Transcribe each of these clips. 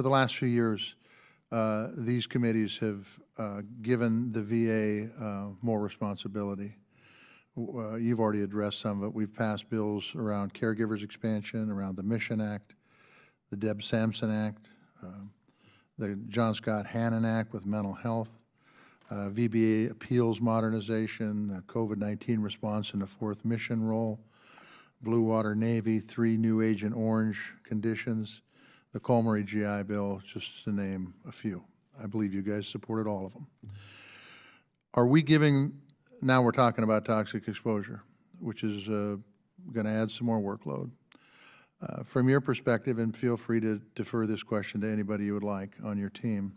the last few years, these committees have given the VA more responsibility. You've already addressed some of it. We've passed bills around caregivers expansion, around the Mission Act, the Deb Sampson Act, the John Scott Hannon Act with mental health, VBA appeals modernization, COVID-19 response in the 4th mission role, Blue Water Navy, 3 new Agent Orange conditions, the Colmary GI Bill, just to name a few. I believe you guys supported all of them. Are we giving, now we're talking about toxic exposure, which is going to add some more workload. From your perspective, and feel free to defer this question to anybody you would like on your team,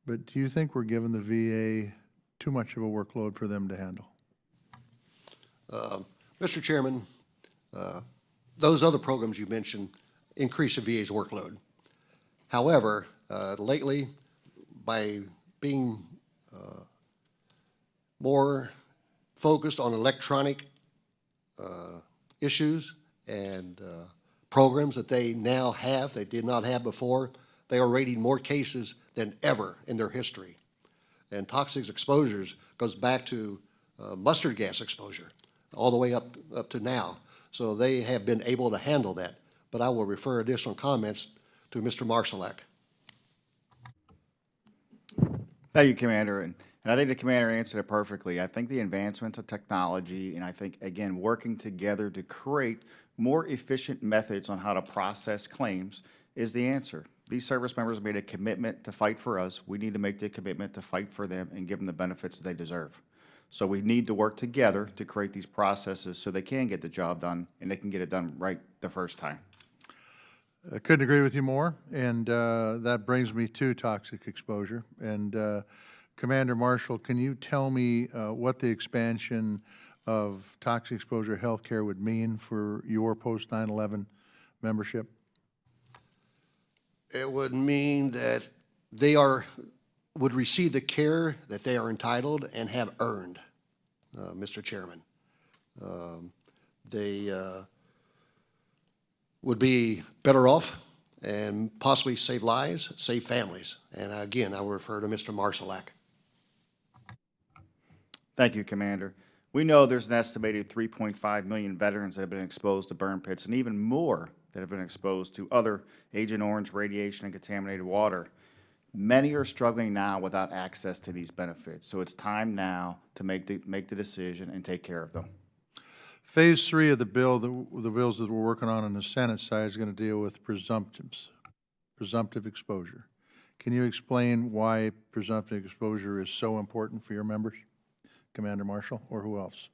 but do you think we're giving the VA too much of a workload for them to handle? Mr. Chairman, those other programs you mentioned increase the VA's workload. However, lately, by being more focused on electronic issues and programs that they now have, they did not have before, they are rating more cases than ever in their history. And toxic exposures goes back to mustard gas exposure all the way up to now. So they have been able to handle that. But I will refer additional comments to Mr. Marszalek. Thank you, Commander. And I think the Commander answered it perfectly. I think the advancements of technology, and I think, again, working together to create more efficient methods on how to process claims is the answer. These service members made a commitment to fight for us. We need to make the commitment to fight for them and give them the benefits that they deserve. So we need to work together to create these processes so they can get the job done and they can get it done right the first time. I couldn't agree with you more, and that brings me to toxic exposure. And Commander Marshall, can you tell me what the expansion of toxic exposure healthcare would mean for your post 9/11 membership? It would mean that they would receive the care that they are entitled and have earned, Mr. Chairman. They would be better off and possibly save lives, save families. And again, I will refer to Mr. Marszalek. Thank you, Commander. We know there's an estimated 3.5 million veterans that have been exposed to burn pits and even more that have been exposed to other Agent Orange radiation and contaminated water. Many are struggling now without access to these benefits. So it's time now to make the decision and take care of them. Phase 3 of the bill, the bills that we're working on the Senate side is going to deal with presumptive exposure. Can you explain why presumptive exposure is so important for your members, Commander Marshall, or who else?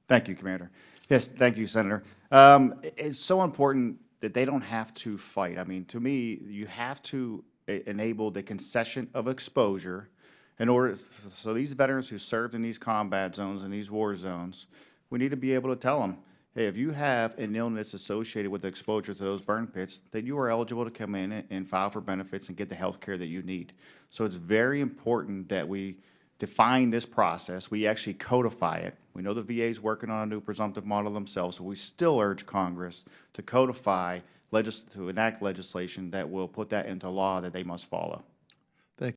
Thank you, Commander. Yes, thank you, Senator. It's so important that they don't have to fight. I mean, to me, you have to enable the concession of exposure in order, so these veterans who served in these combat zones and these war zones, we need to be able to tell them, hey, if you have an illness associated with exposure to those burn pits, then you are eligible to come in and file for benefits and get the health care that you need. So it's very important that we define this process. We actually codify it. We know the VA is working on a new presumptive model themselves, so we still urge Congress to codify, to enact legislation that will put that into law that they must follow.